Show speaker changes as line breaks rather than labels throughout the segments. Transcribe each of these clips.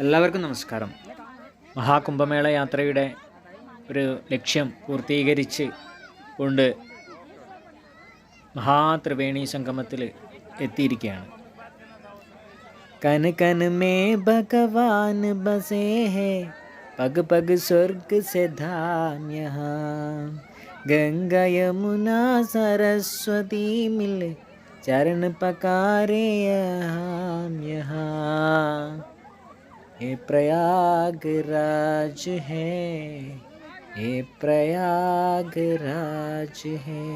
എല്ലാവർക്കും നമസ്കാരം. മഹാകുംഭമേള യാത്രയുടെ ഒരു ലക്ഷ്യം പൂർത്തീകരിച്ച് കൊണ്ട് മഹാത്രിവേണി സംഗമത്തിൽ എത്തിയിരിക്കുകയാണ്. കൻ കൻ മേ ഭഗവാൻ ബസേ ഹേ പഗ് പഗ് സ്വർഗ് സെ ധാം യഹാ ഗംഗ യമുന സരസ്വതി മിൽ ചरण पकारे हम यहाँ ये प्रयागराज है, ये प्रयागराज है,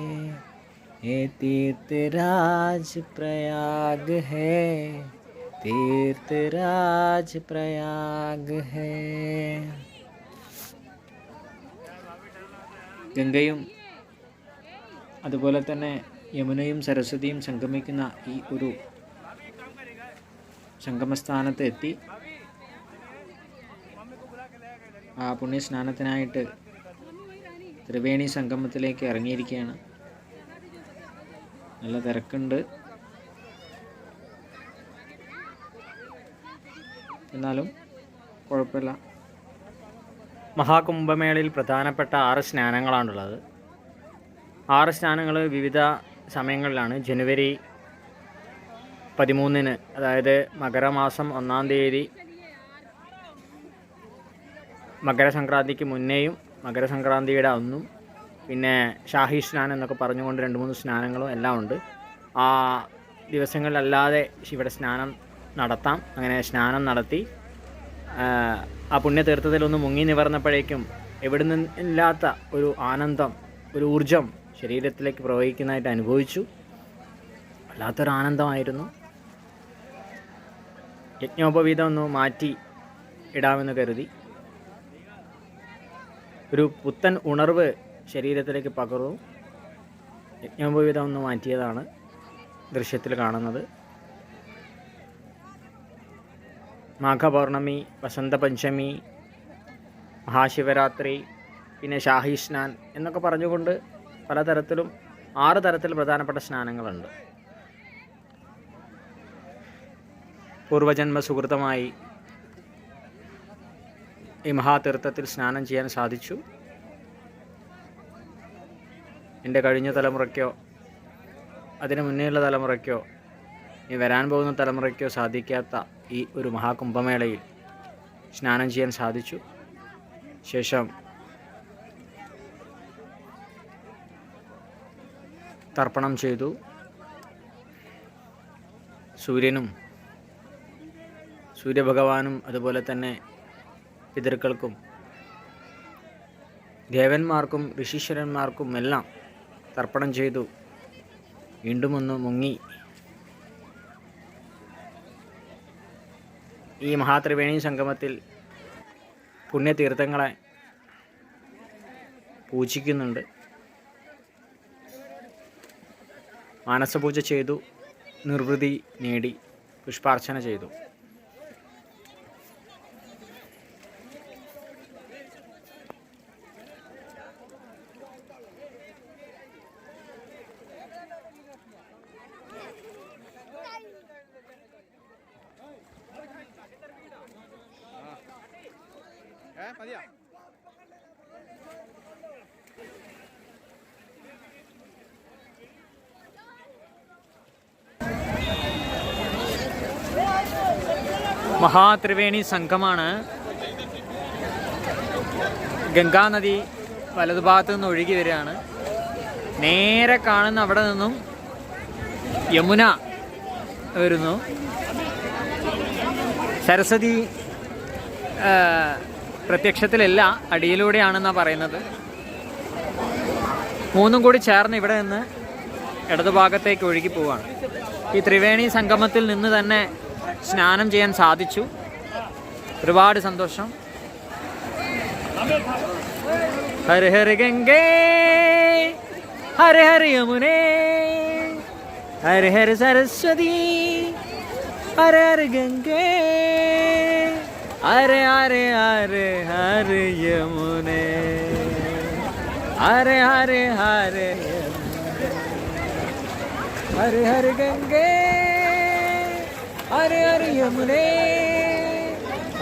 ये तीर्थराज प्रयाग है, तीर्थराज प्रयाग है. ഗംഗയും അതുപോലെ തന്നെ യമുനയും സരസ്വതിയും സംഗമിക്കുന്ന ഈ ഒരു സംഗമസ്ഥാനത്ത് എത്തി ആ പുണ്യസ്നാനത്തിനായിട്ട് ത്രിവേണി സംഗമത്തിലേക്ക് ഇറങ്ങിയിരിക്കുകയാണ്. നല്ല തിരക്കുണ്ട്, എന്നാലും കുഴപ്പമില്ല. മഹാകുംഭമേളയിൽ പ്രധാനപ്പെട്ട 6 സ്നാനങ്ങളാണുള്ളത്. 6 സ്നാനങ്ങൾ വിവിധ സമയങ്ങളിലാണ്. ജനുവരി 13-ന്, അതായത് മകരമാസം 1-ാം തീയതി, മകരസംക്രാന്തിക്ക് മുന്നേയും മകരസംക്രാന്തിയുടെ അന്നും, പിന്നെ ഷാഹി സ്നാനം എന്നൊക്കെ പറഞ്ഞുകൊണ്ട് 2-3 സ്നാനങ്ങളും എല്ലാം ഉണ്ട്. ആ ദിവസങ്ങളിലല്ലാതെ ഇവിടെ സ്നാനം നടത്താം. അങ്ങനെ സ്നാനം നടത്തി ആ പുണ്യതീർത്ഥത്തിലൊന്ന് മുങ്ങി നിവർന്നപ്പോഴേക്കും എവിടെ നിന്നില്ലാത്ത ഒരു ആനന്ദം, ഒരു ഊർജം ശരീരത്തിലേക്ക് പ്രവഹിക്കുന്നതായിട്ട് അനുഭവിച്ചു. വല്ലാത്തൊരു ആനന്ദമായിരുന്നു. യജ്ഞോപവീതം ഒന്ന് മാറ്റി ഇടാമെന്ന് കരുതി. ഒരു പുത്തൻ ഉണർവ് ശരീരത്തിലേക്ക് പകർന്നു. യജ്ഞോപവീതം ഒന്ന് മാറ്റിയതാണ് ദൃശ്യത്തിൽ കാണുന്നത്. മാഘപൗർണമി, വസന്തപഞ്ചമി, മഹാശിവരാത്രി, പിന്നെ ഷാഹി സ്നാൻ എന്നൊക്കെ പറഞ്ഞുകൊണ്ട് പലതരത്തിലും 6 തരത്തിൽ പ്രധാനപ്പെട്ട സ്നാനങ്ങളുണ്ട്. പൂർവജന്മ സുഹൃത്തമായി ഈ മഹാതീർത്ഥത്തിൽ സ്നാനം ചെയ്യാൻ സാധിച്ചു. എൻ്റെ കഴിഞ്ഞ തലമുറയ്ക്കോ അതിന് മുന്നേയുള്ള തലമുറയ്ക്കോ ഈ വരാൻ പോകുന്ന തലമുറയ്ക്കോ സാധിക്കാത്ത ഈ ഒരു മഹാകുംഭമേളയിൽ സ്നാനം ചെയ്യാൻ സാധിച്ചു. ശേഷം തർപ്പണം ചെയ്തു. സൂര്യനും സൂര്യഭഗവാനും അതുപോലെ തന്നെ പിതൃക്കൾക്കും ദേവന്മാർക്കും ഋഷീശ്വരന്മാർക്കും എല്ലാം തർപ്പണം ചെയ്തു. വീണ്ടും ഒന്ന് മുങ്ങി ഈ മഹാത്രിവേണി സംഗമത്തിൽ പുണ്യതീർത്ഥങ്ങളെ പൂജിക്കുന്നുണ്ട്. മാനസപൂജ ചെയ്തു, നിർവൃതി നേടി, പുഷ്പാർച്ചന ചെയ്തു. മഹാത്രിവേണി സംഘമാണ്. ഗംഗാനദി വലതുഭാഗത്തു നിന്ന് ഒഴുകി വരികയാണ്. നേരെ കാണുന്ന അവിടെ നിന്നും യമുന വരുന്നു. സരസ്വതി പ്രത്യക്ഷത്തിലല്ല, അടിയിലൂടെയാണെന്നാണ് പറയുന്നത്. 3 കൂടി ചേർന്ന് ഇവിടെ നിന്ന് ഇടതുഭാഗത്തേക്ക് ഒഴുകി പോവുകയാണ്. ഈ ത്രിവേണി സംഗമത്തിൽ നിന്ന് തന്നെ സ്നാനം ചെയ്യാൻ സാധിച്ചു. ഒരുപാട് സന്തോഷം. ഹര ഹര ഗംഗേ ഹര ഹര യമുനേ ഹര ഹര സരസ്വതി ഹര ഹര ഗംഗേ ഹര ഹര ഹര ഹര യമുനേ ഹര ഹര ഹര ഹര ഹര ഗംഗേ ഹര ഹര യമുനേ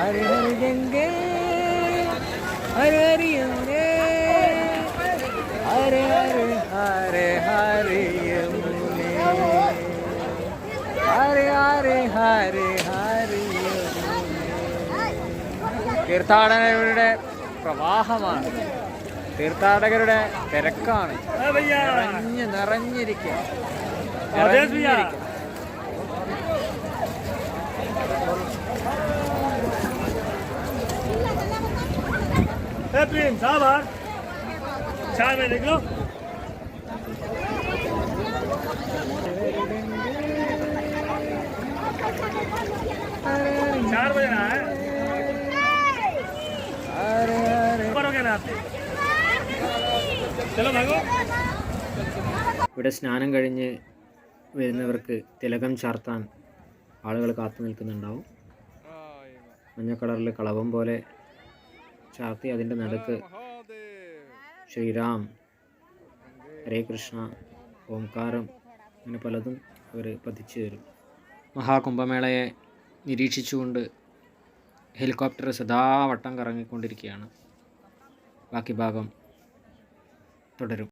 ഹരി ഹരി ഗംഗേ ഹരി ഹരി യമുനേ ഹരി ഹരി ഹരി ഹരി യമുനേ ഹരി ഹരി ഹരി ഹരി യമുനേ. തീർത്ഥാടകരുടെ പ്രവാഹമാണ്, തീർത്ഥാടകരുടെ തിരക്കാണ്, നിറഞ്ഞിരിക്കുക. ഇവിടെ സ്നാനം കഴിഞ്ഞ് വരുന്നവർക്ക് തിലകം ചാർത്താൻ ആളുകൾ കാത്തു നിൽക്കുന്നുണ്ടാവും. മഞ്ഞ കളറിൽ കളവം പോലെ ചാർത്തി അതിൻ്റെ നടുക്ക് ശ്രീരാം, ഹരേ കൃഷ്ണ, ഓംകാരം, അങ്ങനെ പലതും അവർ പതിച്ചു തരും. മഹാകുംഭമേളയെ നിരീക്ഷിച്ചുകൊണ്ട് ഹെലികോപ്റ്റർ സദാ വട്ടം കറങ്ങിക്കൊണ്ടിരിക്കുകയാണ്. ബാക്കി ഭാഗം തുടരും.